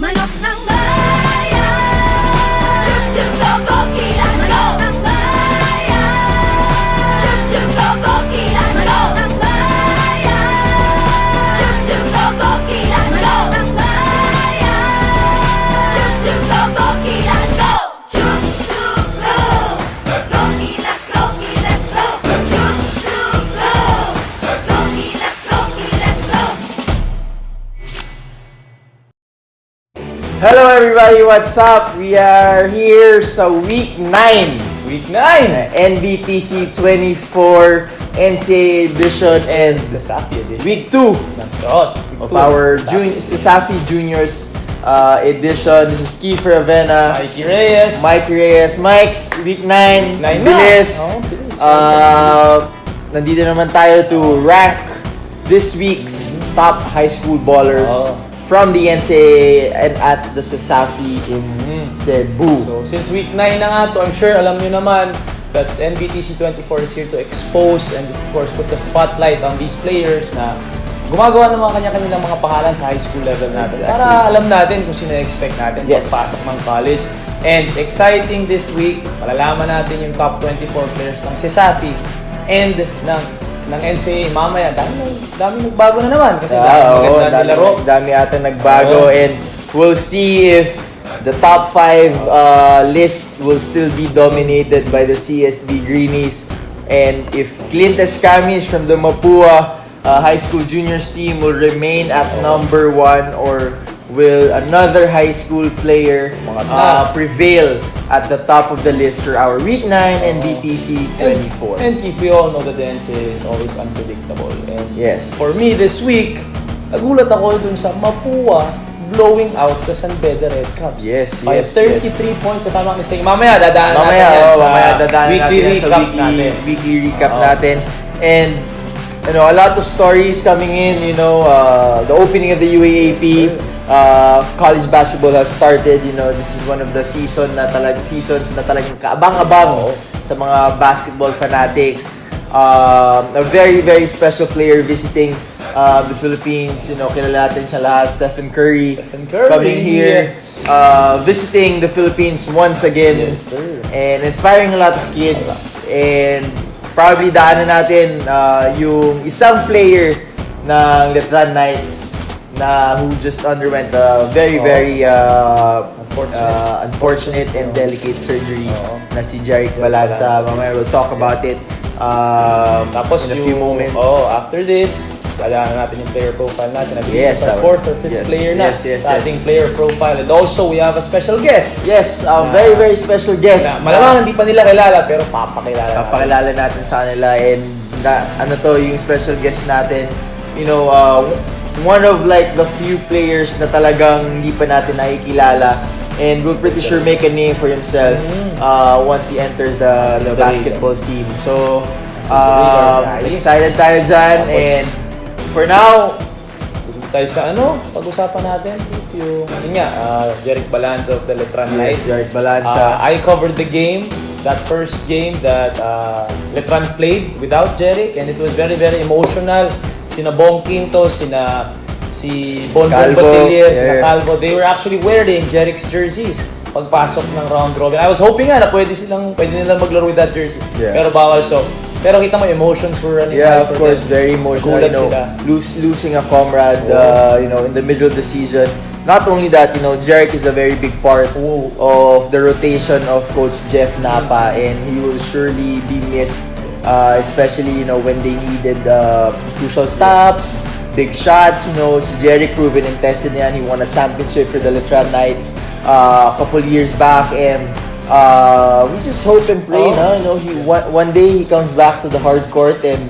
Manok ng bayan, Chooks-to-Go, kilas go! Manok ng bayan, Chooks-to-Go, kilas go! Manok ng bayan, Chooks-to-Go, kilas go! Manok ng bayan, Chooks-to-Go, kilas go! Chooks-to-Go, go kilas go, kilas go! Chooks-to-Go, go kilas go, kilas go! Hello everybody, what's up? We are here sa week 9. Week 9! NBTC24 NCAA edition and Sasafi edition. week 2 of our Sasafi Juniors edition. This is Kiefer Ravena, Mikee Reyes. Mikee Reyes. Mike's week 9. Nine na. Bilis. Bilis. Nandito naman tayo to rank this week's top high school ballers from the NCAA and at the Sasafi in Cebu. So, since week 9 na nga to, I'm sure alam nyo naman that NBTC24 is here to expose and of course put the spotlight on these players na gumagawa ng mga kanya-kanilang mga pangalan sa high school level natin. Exactly. Para alam natin kung sino expect natin Yes. pagpasok ng college. And exciting this week, malalaman natin yung top 24 players ng Sasafi and ng NCAA. Mamaya, dami nagbago na naman kasi dami laro. Dami ata nagbago and we'll see if the top 5 list will still be dominated by the CSB Greenies and if Clint Escamis from the Mapua High School Juniors team will remain at number 1 or will another high school player prevail at the top of the list for our Week 9 and BTC 24. And Keith, we all know that the NCAA is always unpredictable. And Yes. for me this week, nagulat ako dun sa Mapua blowing out the San Beda Red Caps. Yes, By yes, 33 points, if I'm not mistaken. Mamaya, dadaanan natin Mamaya yan sa dadaanan weekly natin yan sa recap natin. weekly recap natin. And you know, a lot of stories coming in, you know, the opening of the UAAP, college basketball has started, you know, this is one of the seasons na talagang kaabang-abang sa mga basketball fanatics. A very, very special player visiting the Philippines, you know, kilala natin siya lahat, Stephen Curry coming here, visiting the Philippines once again, Yes, sir. and inspiring a lot of kids, and probably daanan natin yung isang player ng Letran Knights na who just underwent a very unfortunate and delicate surgery na si Jarek Balanza. Mamaya we'll talk about it Tapos in a few moments. After this, dadaanan natin yung player profile natin. I believe Yes, it's our fourth or fifth player na sa ating player profile. And also, we have a special guest. Yes, a very special guest. Malamang hindi pa nila kilala, pero papakilala Natin sa kanila and yung special guest natin, you know, one of like the few players na talagang hindi pa natin nakikilala and will pretty sure make a name for himself once he enters the basketball scene. So, excited tayo dyan and for now, tayo sa pag-usapan natin yun nga, Jarek Balanza of the Letran Knights. Jarek Balanza. I covered the game, that first game that Letran played without Jarek, and it was very, very emotional. Sina Bong Quinto, si Bonbon Batillier, sina Calvo, they were actually wearing Jarek's jerseys pagpasok ng round robin. I was hoping nga na pwede nilang maglaro with that jersey. Yeah. Pero bawal, pero kita mo, emotions were running high of for course, them. very emotional. You know, losing a comrade, you know, in the middle of the season. Not only that, you know, Jarek is a very big part of the rotation of Coach Jeff Napa, and he will surely be missed, especially, you know, when they needed crucial stops, big shots. You know, si Jarek proven and tested yan. He won a championship for the Letran Knights a couple years back, and we just hope and pray, you know, one day he comes back to the hard court and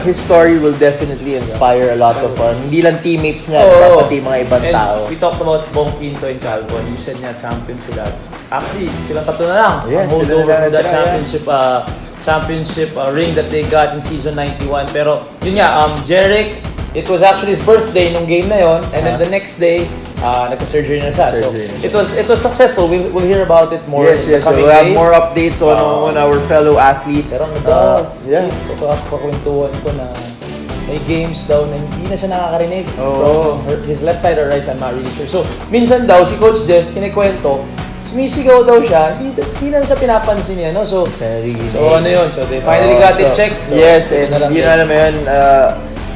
his story will definitely inspire a lot of hindi lang teammates niya, pati mga ibang tao. We talked about Bong Quinto and Calvo, and you said niya champion sila. Actually, silang tatlo na lang. Yes, hold sila over na for that talaga, championship ring that they got in season 91. Pero yun nga, Jarek, it was actually his birthday nung game na yon, and then the next day nagka-surgery na siya. So it was successful. We'll hear about it more in the coming we'll have days. more updates on our fellow athlete. Pero yeah. kakwentuhan ko na may games daw na hindi na siya nakakarinig Oo. from his left side or right side, I'm not really sure. So, minsan daw, si Coach Jeff, kinikwento, sumisigaw daw siya, hindi na siya pinapansin niya, no? So ano yun? So, they finally got it checked. So, yes, and yun alam mo yun,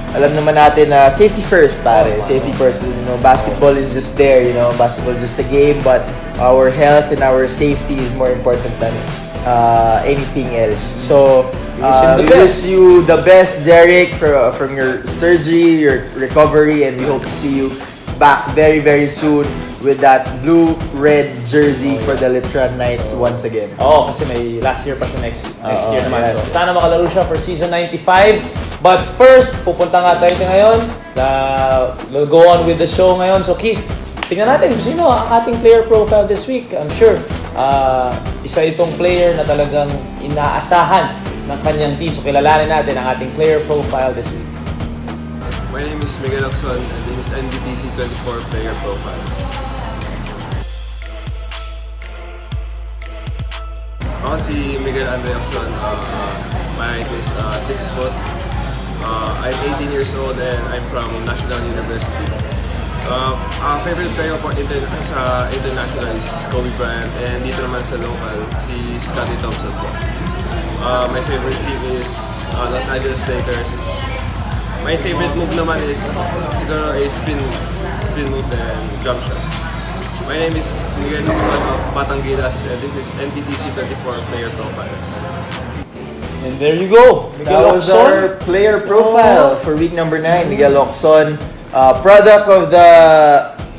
alam naman natin na safety first, pare. Safety first. You know, basketball is just there, you know. Basketball is just a game, but our health and our safety is more important than anything else. So, we wish you the best, Jarek, from your surgery, your recovery, and we hope to see you back very, very soon with that blue-red jersey for the Letran Knights once again. Oo, kasi may last year pa siya next year naman. Yes. So, sana makalaro siya for season 95. But first, pupunta nga tayo ngayon. We'll go on with the show ngayon. So, Keith, tingnan natin kung sino ang ating player profile this week. I'm sure, isa itong player na talagang inaasahan ng kanyang team. So, kilalanin natin ang ating player profile this week. My name is Miguel Oxon and this is NBTC24 player profiles. Ako si Miguel Andre Oxon. My height is 6 foot. I'm 18 years old and I'm from National University. Favorite player ko sa international is Kobe Bryant and dito naman sa local si Scottie Thompson po. My favorite team is Los Angeles Lakers. My favorite move naman is siguro a spin move and jump shot. My name is Miguel Oxon of Batangilas and this is NBTC24 player profiles. And there you go. That was our player profile for week number 9. Miguel Oxon, product of the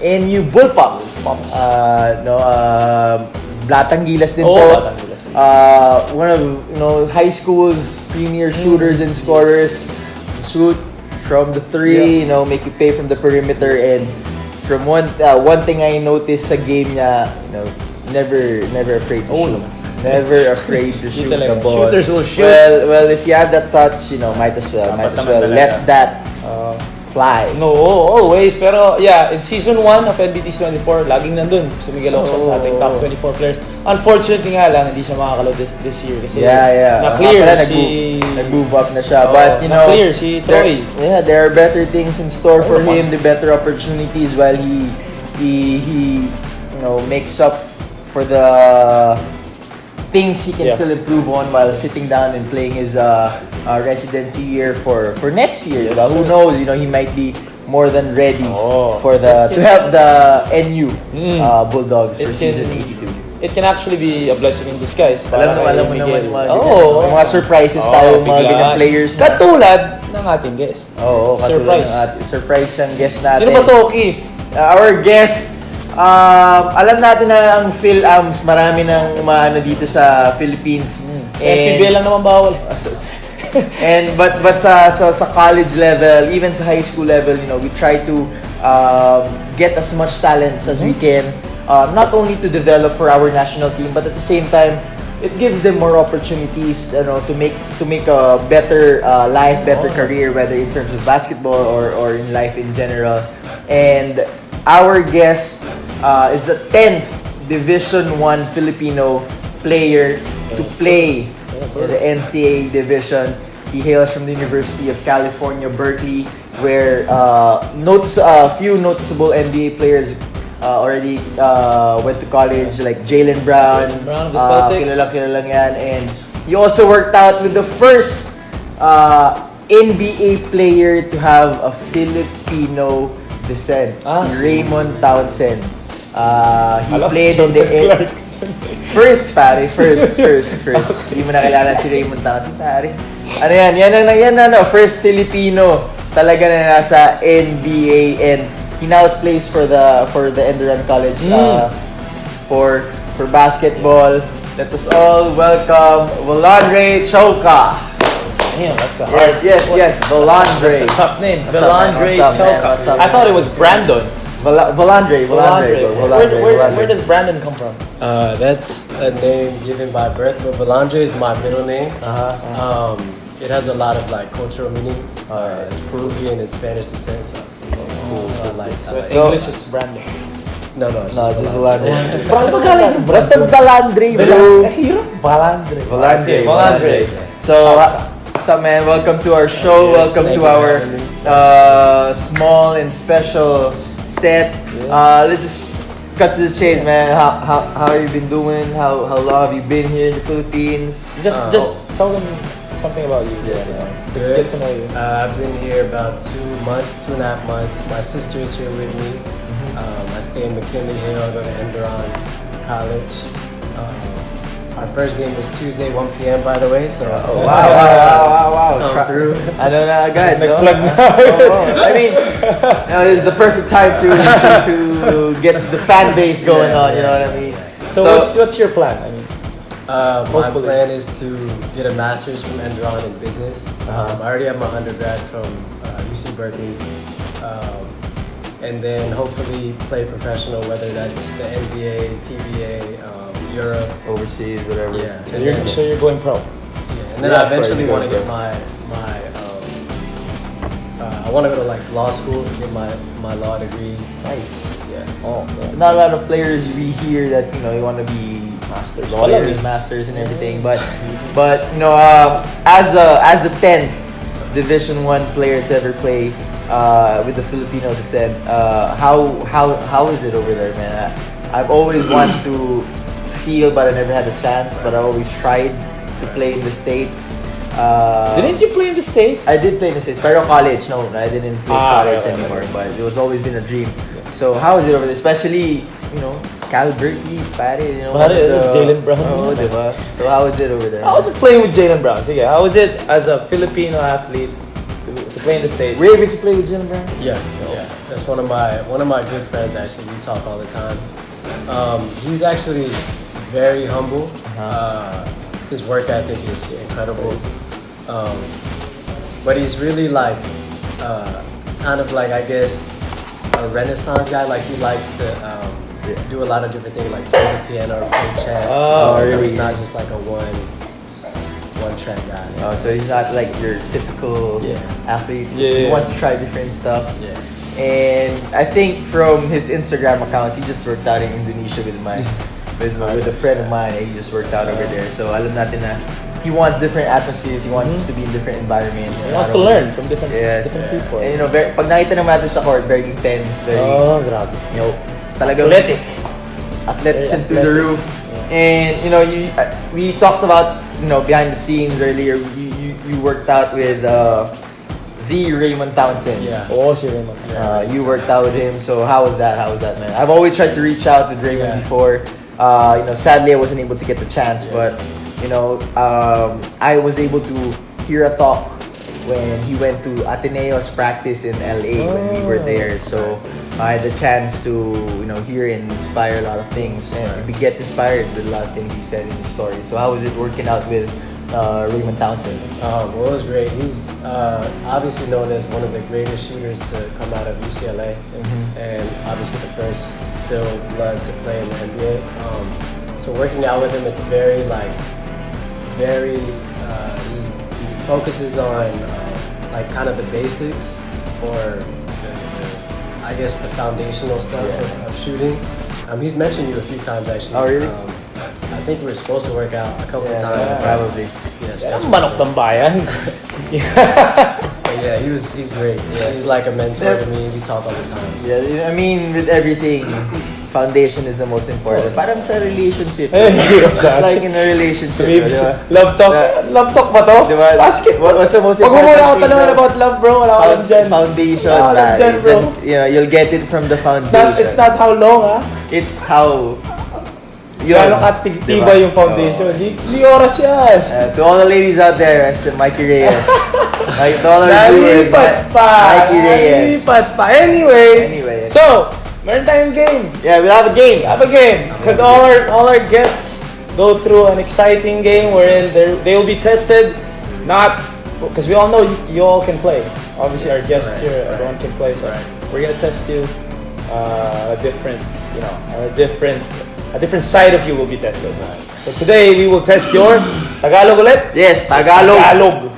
NU Bullpups. Batangilas din po. Batangilas. One of high school's premier shooters and scorers. Shoot from the three, make you pay from the perimeter, and from one thing I noticed sa game niya, never afraid to shoot. Never afraid to shoot the ball. Shooters will shoot. Well, if you have that touch, might as well let that fly. No, always. Pero yeah, in season 1 of NBTC24, laging nandun si Miguel Oxon sa ating top 24 players. Unfortunately nga lang, hindi siya makakalo this year kasi na-clear nag-move up na siya. But na-clear si Troy. There are better things in store for him, the better opportunities while he makes up for the things he can still improve on while sitting down and playing his residency year for next year. Yes, who knows? He might be more than ready to help the NU Bulldogs for season 82. It can actually be a blessing in disguise. Alam mo naman mga surprises tayo, mga ganyan players. Katulad ng ating guest. Surprise ang guest natin. Sino ba to, Keith? Our guest, alam natin na ang PhilAms, marami nang umaano dito sa Philippines. Sa FPBL lang naman bawal. But sa college level, even sa high school level, we try to get as much talents as we can. Not only to develop for our national team, but at the same time, it gives them more opportunities, to make a better life, better career, whether in terms of basketball or in life in general. And our guest is the 10th Division 1 Filipino player to play in the NCAA division. He hails from the University of California, Berkeley, where few noticeable NBA players already went to college, like Jaylen Brown, kilalang yan. And he also worked out with the first NBA player to have a Filipino descent, si Raymond Townsend. He played in the first. Hindi mo nakilala si Raymond Townsend, pare. Ano yan, first Filipino talaga na nasa NBA, and he now plays for the Enderun College for basketball. Let us all welcome Volandre Chauca. Damn, that's the hard. Yes, Volandre. That's a tough name. Volandre Chauca. I thought it was Brandon. Volandre. Where does Brandon come from? That's a name given by birth, but Volandre is my middle name. It has a lot of cultural meaning. It's Peruvian and Spanish descent, so English it's Brandon. No, it's just Volandre. Basta Volandre, bro. Hirap. Volandre. So, What's up, man? Welcome to our show. Yes, Welcome thank to you for our having me. small and special set. Let's just cut to the chase, man. How have you been doing? How long have you been here in the Philippines? Just tell them something about you. Just Good. get to know you. I've been here about 2 months, 2.5 months. My sister is here with me. I stay in McKinley Hill. I go to Enderon College. Our first game is Tuesday, 1 p.m. by the way. So Wow. come through. I don't know, guys. No? Nag-plug na. I mean, this is the perfect time to get the fan base going on. You know what I mean? So what's your plan? I mean, My Hopefully. plan is to get a master's from Enderon in business. I already have my undergrad from UC Berkeley. And then hopefully play professional, whether that's the NBA, PBA, Europe. overseas, whatever. Yeah. so you're going pro. Yeah, and then Yeah, I eventually right, want to yeah. get I want to go to like law school, get my law degree. Nice. Yeah. Oh, yeah. Not a lot of players we hear that you want to be Masters. lawyers, masters, and everything. But as the 10th Division 1 player to ever play with the Filipino descent, how is it over there, man? I've always wanted to feel, but I never had the chance. But I always tried to play in the States. Didn't you play in the States? I did play in the States, pero college, no, I didn't play college okay. anymore. But it was always been a dream. So how is it over there? Especially, Cal Berkeley, pare, Pare, Jaylen Brown. Oh, diba? So how is it over there? How was it playing with Jaylen Brown? So yeah, how was it as a Filipino athlete to play in the States? Were you able to play with Jaylen Brown? Yeah. That's one of my good friends. Actually, we talk all the time. He's actually very humble. His work ethic is incredible. But he's really like kind of like, I guess, a renaissance guy. Like he likes to do a lot of different things, like play the piano or play chess. Oh, So really? he's not just like a one track guy. Oh, so he's not like your typical athlete. He Yeah. wants to try different stuff. Yeah. And I think from his Instagram accounts, he just worked out in Indonesia with a friend of mine. He just worked out over there. So alam natin na he wants different atmospheres. He wants to be in different environments. He wants to learn from different people. And pag nakita naman natin sa court, very intense, very Grabe. talagang Athletic. athleticism Very through the roof. And we talked about behind the scenes earlier. You worked out with the Raymond Townsend. Yeah. Oh, si Raymond. You worked out with him. So how was that, man? I've always tried to reach out with Raymond before. Sadly I wasn't able to get the chance, but I was able to hear a talk when he went to Ateneo's practice in LA when we were there. So I had the chance to hear and inspire a lot of things, and we get inspired with a lot of things he said in his story. So how was it working out with Raymond Townsend? Well, it was great. He's obviously known as one of the greatest shooters to come out of UCLA, and obviously the first Phil blood to play in the NBA. So working out with him, it's very he focuses on like kind of the basics, or I guess the foundational stuff of shooting. He's mentioned you a few times actually. Oh, really? I think we were supposed to work out a couple of times. Probably. Yes. Ang manok ng bayan. But yeah, he's great. Yeah, he's like a mentor to me. We talk all the time. Yeah, I mean, with everything, foundation is the most important. Parang sa relationship. Yes, Just like in a relationship. Babes, diba? love talk. Love talk ba to? Diba? Basket. What's the most Pag mo important muna ako thing, tanungan bro? about love, bro. Wala ko alam dyan. Foundation. Wala ko alam dyan, bro. You'll get it from the foundation. It's not how long, ha? It's how. Gano'ng katigtiba yung foundation. Di oras yan. To all the ladies out there, as Mikee Reyes. To all our viewers, Nalipat pa. Mikee Reyes. Nalipat pa. Anyway. So, meron tayong game. Yeah, we'll have a game. Have a game. Because all our guests go through an exciting game wherein they will be tested. Not because we all know you all can play. Obviously, our guests here, everyone can play. So we're gonna test you. A different side of you will be tested. So today we will test your Tagalog ulit. Yes, Tagalog.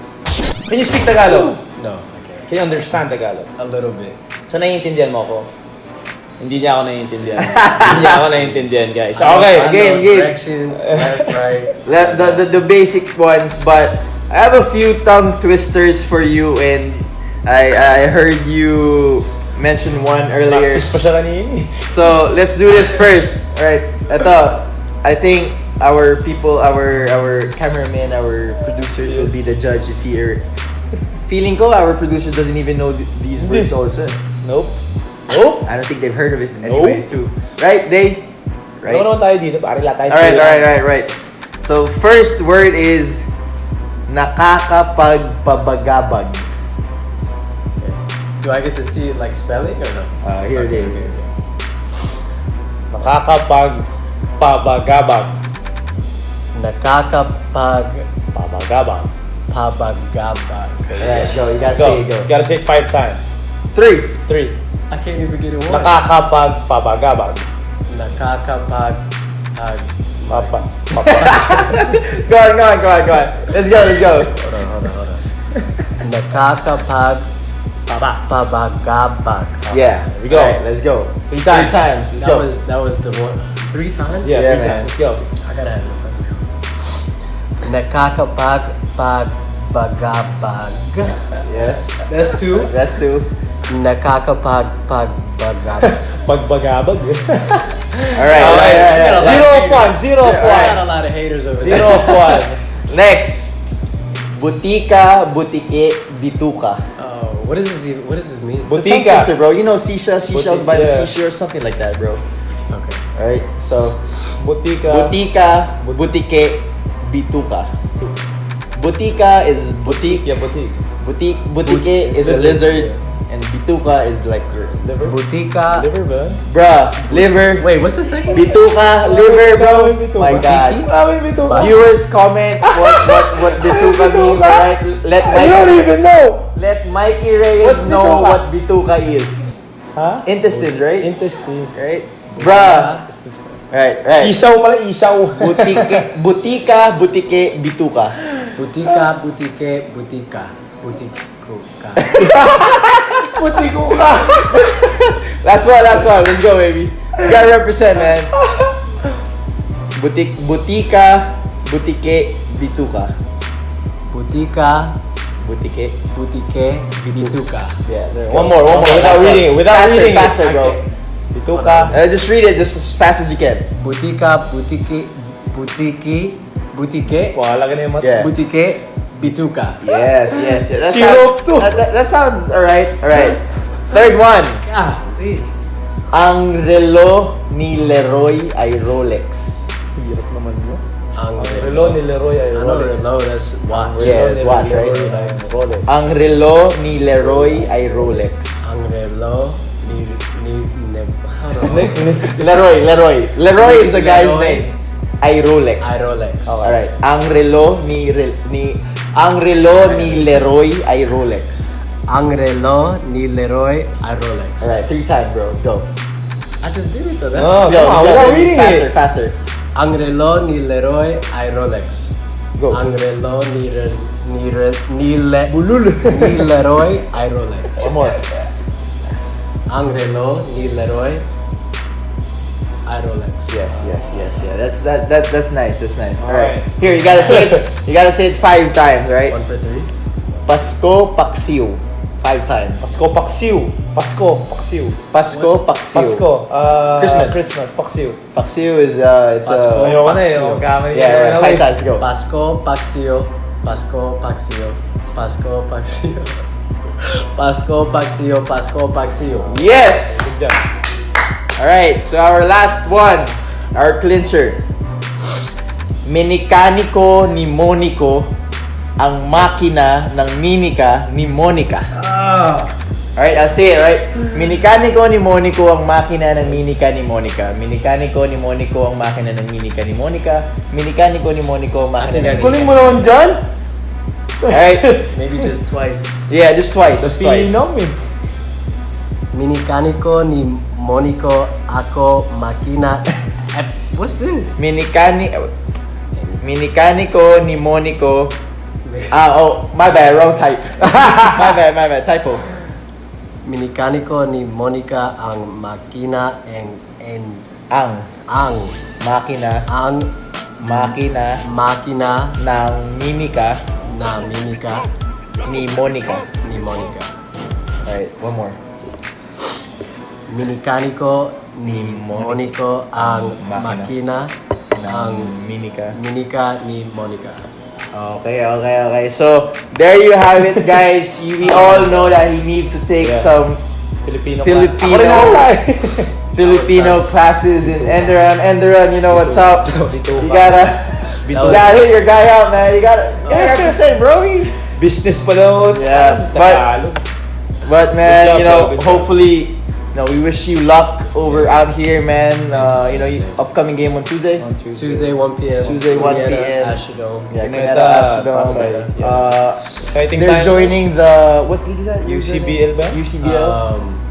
Can you speak Tagalog? No, I can't. Can you understand Tagalog? A little bit. So naiintindihan mo ako? Hindi niya ako naiintindihan. Hindi niya ako naiintindihan, guys. Okay, game. Directions, left, right. The basic ones, but I have a few tongue twisters for you, and I heard you mention one earlier. Practice pa siya kanini. So let's do this first. Alright, ito. I think our people, our cameraman, our producers will be the judge if you're... Feeling ko, our producer doesn't even know these words also. Nope. Nope. I don't think they've heard of it anyways too. Right, Day? Right? Ano naman tayo dito? Pare lahat tayo. Alright. So first word is nakakapagpabagabag. Do I get to see it like spelling or no? Here it is. Nakakapagpabagabag. Nakakapagpabagabag. Alright, go. You gotta Go. say it, go. You gotta say it 5 times. 3. 3. I can't even get it once. Nakakapagpabagabag. Papa. Go on. Let's go. Hold on. Nakakapagpabagabag. Yeah. we go. Alright, let's go. 3 times. 3 times. Let's go. That was the one. 3 times? Yeah, Yeah, 3 man. times. Let's go. I gotta have it. Nakakapagpabagabag. Yes. That's 2. That's 2. Nakakapagpabagabag. Pagbagabag. Alright. Alright. 0 of 1. 0 of I 1. got a lot of haters over 0 there. of 1. Next. Butika, butike, bituka. Oh, what does this mean? But- It's a tongue Butika. twister, bro. You know seashells by the Yeah. seashore or something like that, bro. Okay. Alright, so Butika. butika, butike, bituka. Butika is boutique. Yeah, butik. Butike is a lizard, and bituka is like your Liver? Butika. Liver ba? bruh, liver. Wait, what's the second? Bituka, liver, bro. My God. Marami bituka. Viewers comment what bituka means, right? I don't even know. Let Mikee Reyes What's know bituka? what bituka is. Ha? Intestine, right? Intestine. Right? Bruh. Right. Isaw pala, isaw. Butika, butike, bituka. Butika, butike, butika. Butikuka. Butiko ka. Last one. Let's go, baby. You gotta represent, man. Butika, butike, bituka. Butika, Butike. butike, bituka. Yeah. One more. Last Without one. reading. Faster, bro. Okay. Bituka. Just read it just as fast as you can. Butika, butike, Wala ka na yung Yeah. butike, bituka. Yes. That Zero sounds, to. that sounds alright. Third one. Golly. Ang relo ni Leroy ay Rolex. Hirap naman yun. Ang Relo ni Leroy ay I know Rolex. Relo, that's watch. Yeah, it's watch, right? Rolex. Ang relo ni Leroy ay Rolex. Ang relo ni Leroy is the guy's Leroy. name. Ay Rolex. Rolex. Alright. Ang relo ni Leroy ay Rolex. Ang relo ni Leroy ay Rolex. Alright, 3 times, bro. Let's go. I just did it though. That's Oh, Let's go. come on, Let's go, without baby. reading it. Faster. Ang relo ni Leroy ay Rolex. Go. Ang relo ni Leroy ay Rolex. One more. Ang relo ni Leroy ay Rolex. Yes. That's nice. Alright. Alright. Here, you gotta say it 5 times, right? 1 for 3. Pasko Paksiw. 5 times. Pasko, paksiw. Pasko, paksiw. Pasko Paksiw. Pasko. Christmas. Paksiw. Paksiw is it's Pasko. Ayoko na eh. Paksiw. Kamali. yeah, 5 times. Go. Pasko, Paksiyo. Pasko, Paksiyo. Pasko, Paksiyo. Pasko, Paksiyo. Pasko, Paksiyo. Yes. Good job. Alright, so our last one, our clincher. Minikaniko ni Monico ang makina ng minika ni Monica. Alright, I'll say it, right? Minikaniko ni Monico ang makina ng minika ni Monica. Minikaniko ni Monico ang makina ng minika ni Monica. Minikaniko ni Monico ang makina ng Kunin mo naman dyan. Alright? Maybe just twice. Yeah, just twice. Just twice. Pinom eh. Minikaniko ni Monico ako makina. What's this? Minikaniko ni Monico. My bad, wrong type. my bad, typo. Minikaniko ni Monica ang makina Ang makina makina ng minika na Mimika Ni Monica. ni Monica. Alright, one more. Minikaniko ni Moniko ang makina Ang ng Minica. Minika ni Monica. Okay. So, there you have it, guys. We all know that he needs to take some Filipino. Filipino. Ako rin ata eh. Filipino classes in Enderon, you know what's up. You gotta hit your guy out, man. You gotta represent, bro. Business pa daw. Yeah, Tagalog. but man, Good job, good job. hopefully, we wish you luck over out here, man. Upcoming game on Tuesday. Tuesday 1 p.m. Tuesday, 1 Cuneta, p.m. Astrodome. Yeah, Cuneta, Cuneta, Astrodome. Pasay, Exciting They're times. joining the what league is that? UCBL ba? UCBL.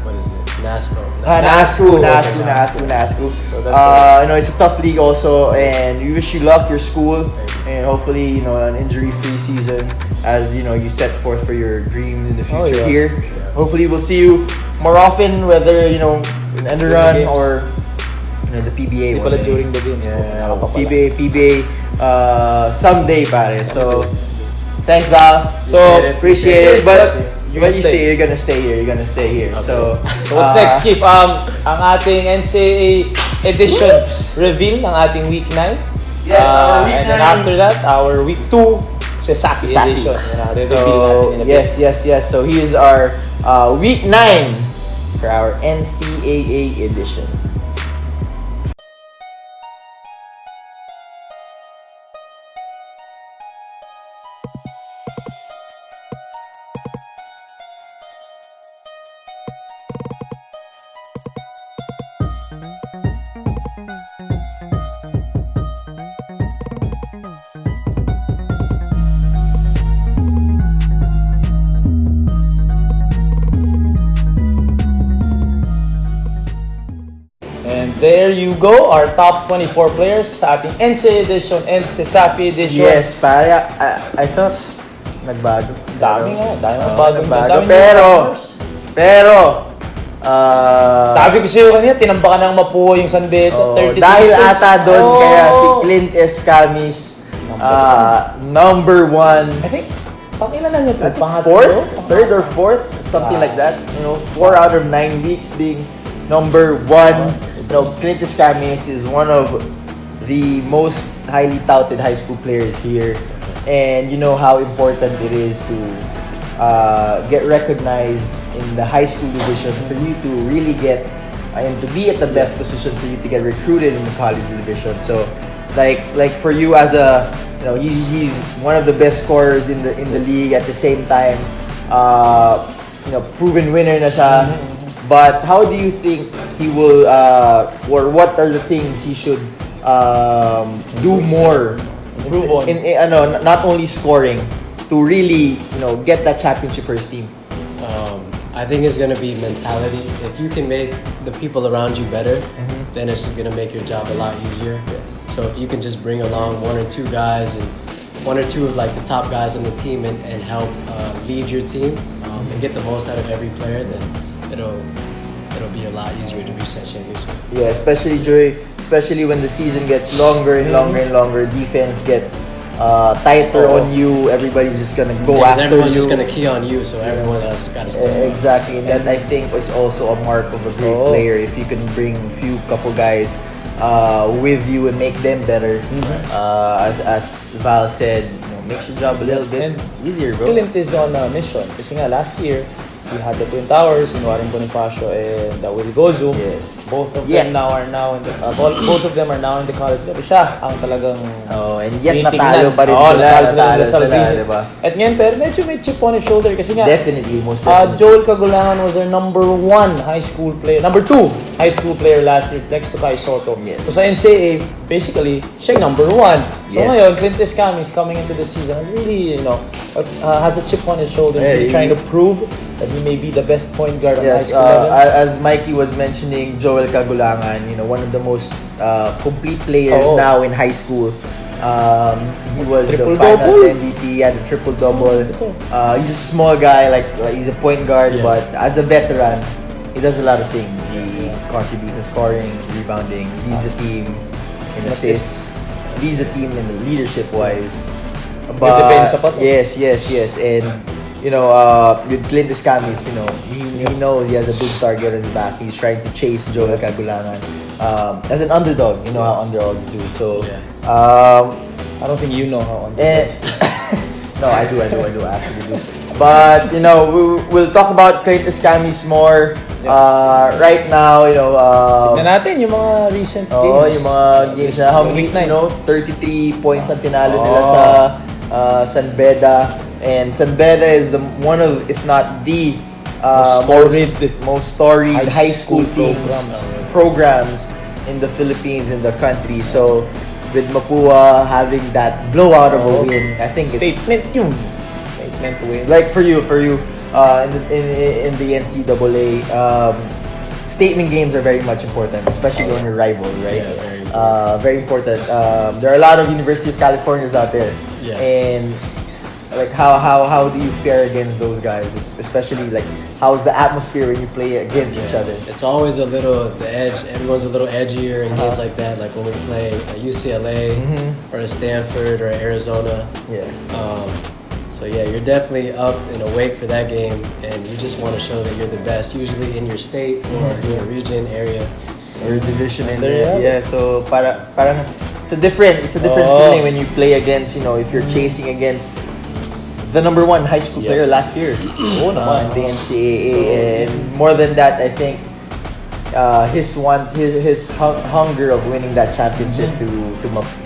What is it? NASCO. NASCO. So that's It's a tough league also, and we wish you luck, your school, and hopefully, an injury-free season as you set forth for your dreams in the future yeah. here. Hopefully, we'll see you more often, whether in Enderon games. or the PBA. Hindi one pala day. during the games. Yeah, Nakapapala. PBA, someday, pare. So, thanks, Val. So, Appreciate it, but you're gonna stay. you're gonna stay here. You're gonna stay here. So, So what's next, Keith? Ang ating NCAA editions reveal ng ating week 9. Yes, our week And then 9. after that, our week 2, Sasaki edition. So, yes. So here's our week 9 for our NCAA edition. And there you go, our top 24 players sa ating NCAA edition and Sasafi edition. Yes, pare. I thought nagbago. Dami nga, dami Oo, bagong nagbago. dami Pero, sabi ko sa'yo kanina, tinambakan ng mapuho yung San Beto. 32 dahil points. ata doon, Oh. kaya si Clint Escamis, number 1. I think, pangilan na niya ito? Fourth? Third or fourth? Something like that. 4 out of 9 weeks being number 1. Clint Escamis is one of the most highly touted high school players here. And you know how important it is to get recognized in the high school division for you to really get and to be at the best position for you to get recruited in the college division. So, like for you as a he's one of the best scorers in the league at the same time. Proven winner na siya. But how do you think he will or what are the things he should do more? Improve on. Not only scoring to really get that championship for his team. I think it's gonna be mentality. If you can make the people around you better, then it's gonna make your job a lot easier. Yes. So if you can just bring along 1 or 2 guys and 1 or 2 of like the top guys on the team and help lead your team and get the most out of every player, then it'll be a lot easier to reach that championship. Yeah, especially when the season gets longer and longer. Defense gets tighter on you. Everybody's just gonna go Because after everyone's you. just gonna key on you, so everyone else gotta step up. Exactly, and that I think was also a mark of a great player if you can bring a couple guys with you and make them better. As Val said, makes your job a little bit easier, bro. Clint is on a mission. Kasi nga last year, we had the Twin Towers in Warren Bonifacio and Will Gozo. Yes. Both of them are now in the college level. Siya ang talagang And yet natalo pa rin natalo sila, Salvador. diba? At ngayon, pero medyo may chip on his shoulder kasi nga Definitely, most definitely. Joel Cagulangan was their number 1 high school player, number 2 high school player last year next to Kai Soto. Yes. So sa NCAA, basically, siya yung number 1. So Yes. ngayon, Clint Escamis coming into the season has really, has a chip on his shoulder, Yeah, really trying to prove that he may be the best point guard on high Yes, school level. as Mikey was mentioning, Joel Cagulangan, one of the most complete players now in high school. He was Triple the finals double. MVP, he had a triple-double. Ito. He's a small guy, like he's a point guard, Yeah. but as a veteran, he does a lot of things. He contributes in scoring, rebounding, leads the team in assists, leads the team in leadership-wise. Depende sa pato. Yes. And, with Clint Escamis, he knows he has a big target on his back. He's trying to chase Joel Cagulangan. As an underdog, you know how underdogs do. So, I don't think you know how underdogs do. no, I do, I actually do. But, we'll talk about Clint Escamis more. Right now, Tignan natin yung mga recent games. Oo, yung mga games na how many, Week 9. 33 points ang tinalo nila sa San Beda. And San Beda is one of, if not the most storied high school programs in the Philippines, in the country. So, with Mapua having that blowout of a win, I think Statement yun. Statement win. like for you, in the NCAA, statement games are very much important, especially on your rival, right? Yeah, very important. There are a lot of University of Californias out there, Yeah. and like how do you fare against those guys? Especially like how's the atmosphere when you play against each other? It's always the edge. Everyone's a little edgier in games like that. Like when we play a UCLA or a Stanford or Arizona. Yeah. So yeah, you're definitely up and awake for that game, and you just want to show that you're the best, usually in your state or your region area. Or division in There you there. have Yeah, so parang it's a different feeling when you play against, if you're chasing against the number one high school player last year in the NCAA. And more than that, I think his hunger of winning that championship to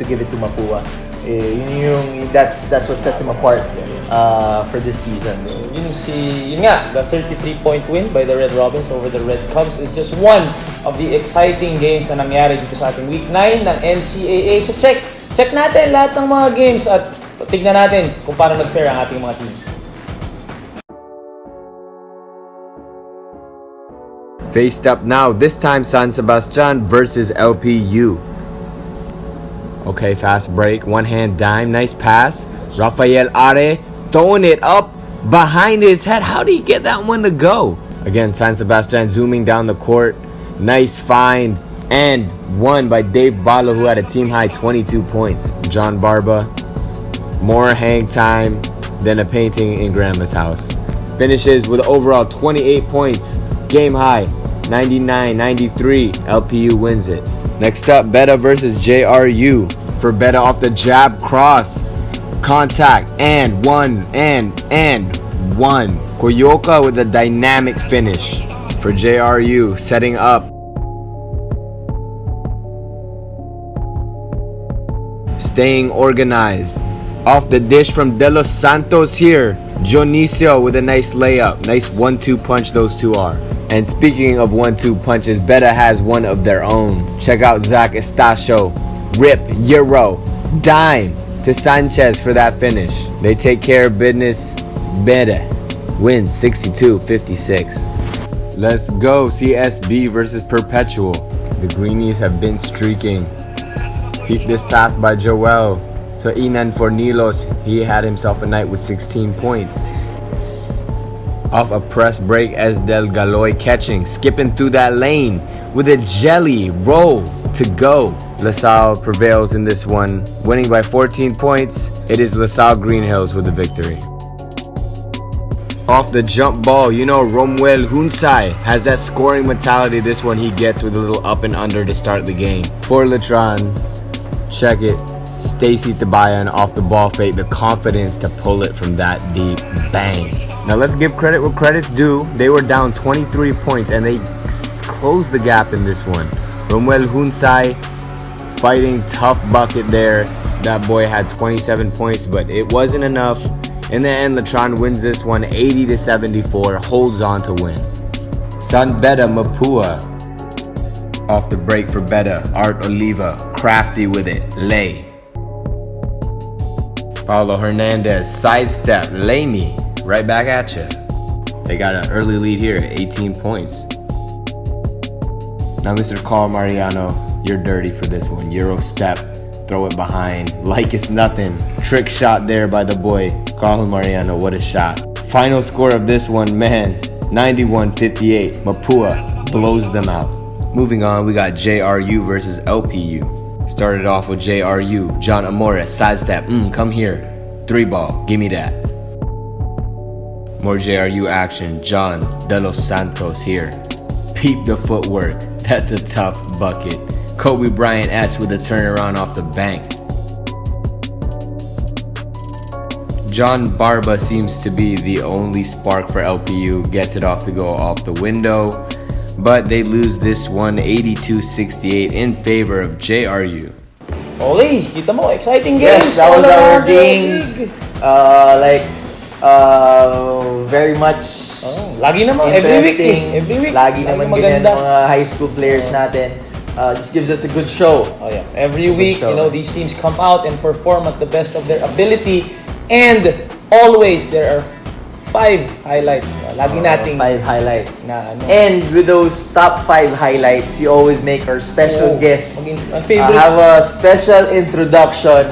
give it to Mapua. That's what sets him apart for this season. Yun nga, the 33-point win by the Red Robins over the Red Cubs is just one of the exciting games na nangyari dito sa ating Week 9 ng NCAA. So check natin lahat ng mga games at tignan natin kung paano nag-fare ang ating mga teams. Faced up now, this time San Sebastian versus LPU. Okay, fast break, one hand dime, nice pass. Rafael Are throwing it up behind his head. How did he get that one to go? Again, San Sebastian zooming down the court. Nice find and won by Dave Balo, who had a team high 22 points. John Barba, more hang time than a painting in Grandma's house. Finishes with overall 28 points. Game high, 99-93. LPU wins it. Next up, Beta versus JRU. For Beta off the jab cross. Contact and one. Koyoka with a dynamic finish. For JRU, setting up. Staying organized. Off the dish from De Los Santos here. Jonicio with a nice layup. Nice 1-2 punch those two are. And speaking of 1-2 punches, Beta has one of their own. Check out Zach Estacio. Rip, Euro, dime to Sanchez for that finish. They take care of business. Beta wins 62-56. Let's go. CSB versus Perpetual. The Greenies have been streaking. Peep this pass by Joel to Inan Fornilos. He had himself a night with 16 points. Off a press break, Esdel Galoy catching, skipping through that lane with a jelly roll to go. LaSalle prevails in this one, winning by 14 points. It is LaSalle Green Hills with the victory. Off the jump ball, Romuel Hunsai has that scoring mentality. This one he gets with a little up and under to start the game. For Latran, check it. Stacy Tabayan off the ball fake, the confidence to pull it from that deep. Bang. Now let's give credit where credit's due. They were down 23 points and they closed the gap in this one. Romuel Hunsai fighting tough bucket there. That boy had 27 points, but it wasn't enough. In the end, Latron wins this one 80-74, holds on to win. San Beta Mapua off the break for Beta. Art Oliva, crafty with it, lay. Paulo Hernandez, sidestep, lay me, right back at you. They got an early lead here at 18 points. Now Mr. Carl Mariano, you're dirty for this one. Euro step, throw it behind, like it's nothing. Trick shot there by the boy, Carl Mariano, what a shot. Final score of this one, man, 91-58. Mapua blows them out. Moving on, we got JRU versus LPU. Started off with JRU. John Amores, sidestep, come here. 3 ball. Give me that. More JRU action. John De Los Santos here. Peep the footwork. That's a tough bucket. Kobe Bryant-esque with a turnaround off the bank. John Barba seems to be the only spark for LPU. Gets it off the window. But they lose this one 82-68 in favor of JRU. Okay, kita mo, exciting games. Yes, that was all our around the games. league. Very much Lagi naman, every interesting. week. Lagi naman ganyan maganda. mga high school players natin. Just gives us a good show. Oh yeah, every It's a good week, show. these teams come out and perform at the best of their ability, and always there are 5 highlights. Lagi nating 5 highlights. na ano. And with those top 5 highlights, we always make our special guest My favorite. have a special introduction,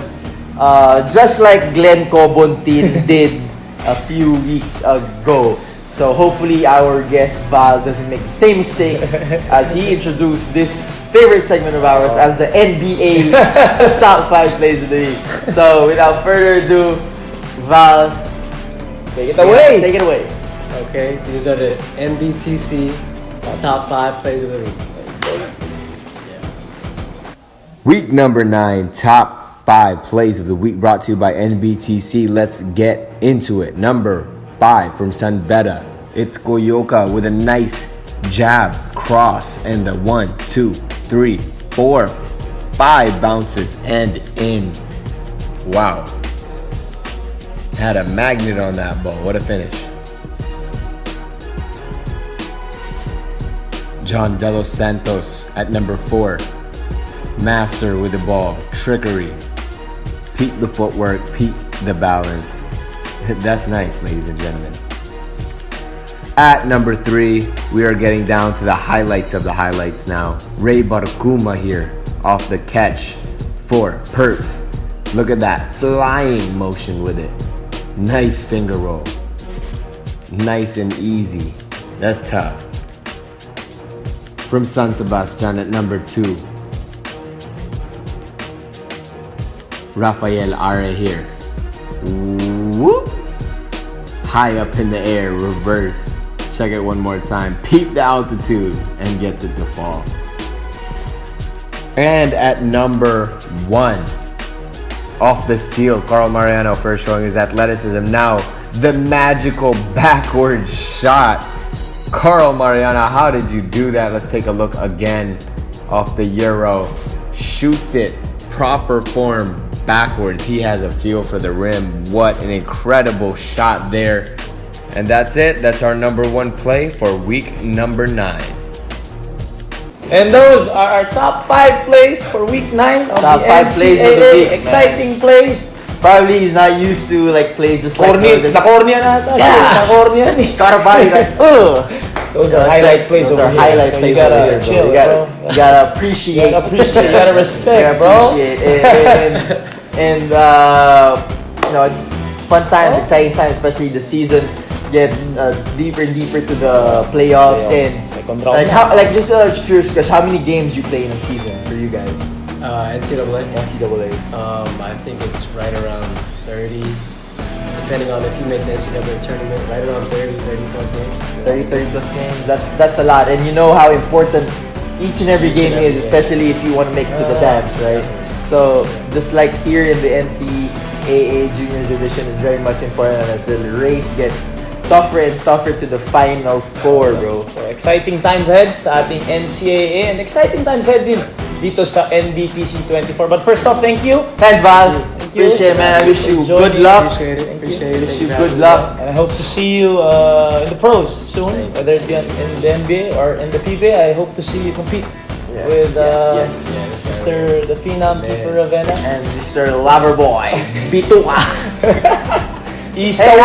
just like Glenn Cobontin did a few weeks ago. So hopefully our guest Val doesn't make the same mistake as he introduced this favorite segment of ours as the NBA top 5 plays of the week. So without further ado, Val, Take it away. Take it away. Okay, these are the NBTC top 5 plays of the week. Week number 9, top 5 plays of the week brought to you by NBTC. Let's get into it. Number 5 from San Beda. It's Koyoka with a nice jab, cross, and the 1, 2, 3, 4, 5 bounces and in. Wow. Had a magnet on that ball. What a finish. John De Los Santos at number 4. Master with the ball. Trickery. Peep the footwork. Peep the balance. That's nice, ladies and gentlemen. At number 3, we are getting down to the highlights of the highlights now. Ray Barkuma here off the catch for Perps. Look at that flying motion with it. Nice finger roll. Nice and easy. That's tough. From San Sebastian at number 2. Rafael Are here. Whoop! High up in the air, reverse. Check it one more time. Peep the altitude and gets it to fall. And at number 1. Off the steal, Carl Mariano first showing his athleticism. Now, the magical backward shot. Carl Mariano, how did you do that? Let's take a look again. Off the Euro. Shoots it. Proper form. Backwards. He has a feel for the rim. What an incredible shot there. And that's it. That's our number 1 play for week number 9. And those are our top 5 plays for week 9 of Top the 5 NCAA. plays of the week, man. Exciting plays. Probably he's not used to plays just like those. Na-cornea na ata. Yeah. Na-cornea ni. Karabali like, ugh. Those are highlight plays Those over are here. highlight So plays you gotta over here, bro. chill, You gotta, bro. you gotta appreciate. You gotta appreciate. You gotta respect, You gotta bro. appreciate. And fun times, exciting times, especially the season gets deeper and deeper to the playoffs. And Second round na. just curious, because how many games you play in a season for you guys? NCAA. NCAA. I think it's right around 30, depending on if you make the NCAA tournament, right around 30 plus games. 30 plus games. That's a lot. And you know how important each and every game is, especially if you want to make it to the dance, right? So just like here in the NCAA Junior Division is very much important as the race gets tougher and tougher to the Final Four, bro. So, exciting times ahead sa ating NCAA and exciting times ahead din dito sa NBTC24. But first off, thank you. Thanks, Val. Thank you. Appreciate it, man. I wish you Enjoy good it. luck. Appreciate it. Appreciate it. Wish you Thank for good having me. luck. And I hope to see you in the pros soon, whether it be in the NBA or in the PBA. I hope to see you compete with yes. Mr. The Phenom, Kiefer Ravena. And Mr. Loverboy, Bituka. Isaw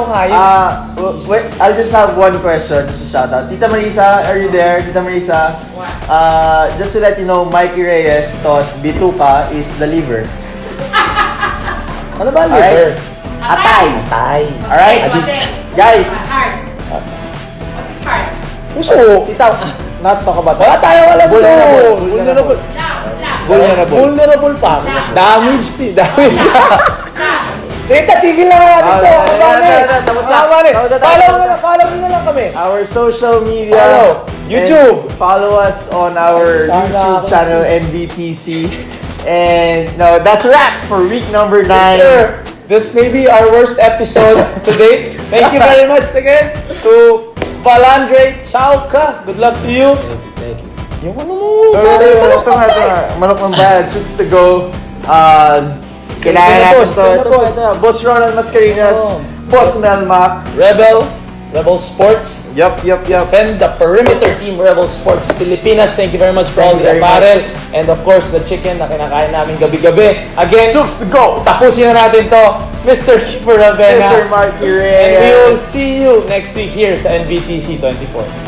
nga yun. Wait, I'll just have one question, just a shout out. Tita Marisa, are you there? Tita Marisa? Just to let you know, Mikee Reyes thought Bituka is the liver. Ano ba liver? Alright? Atay. Tay. Alright? Guys, Hard. What is hard? Puso. tita, not talk about Wala that. tayo alam to. Vulnerable. Slap. Vulnerable. Vulnerable pa. Damage. Tita, tigil na natin to. Tapos na. Follow nyo na lang kami. Our social media. Follow. YouTube. And follow us on our Sana YouTube ako. channel, NBTC. And no, that's a wrap for week number 9. Sure. This may be our worst episode to date. Thank you very much again to Palandre Chauca. Good luck to you. Thank you. Yung ano mo? Ito nga. Manok ng bayan, Chooks-to-Go. Kailangan natin ito. Boss Ronald Mascarinas. Oh. Boss Melmac. Rebel Sports. Yup. Defend the perimeter team, Rebel Sports Pilipinas. Thank you very much for all Thank you the very apparel. much. And of course, the chicken na kinakain namin gabi-gabi. Again, Chooks-to-Go. tapusin na natin to. Mr. Kiefer Ravena. Mr. Mikee And we will Reyes. see you next week here sa NBTC24.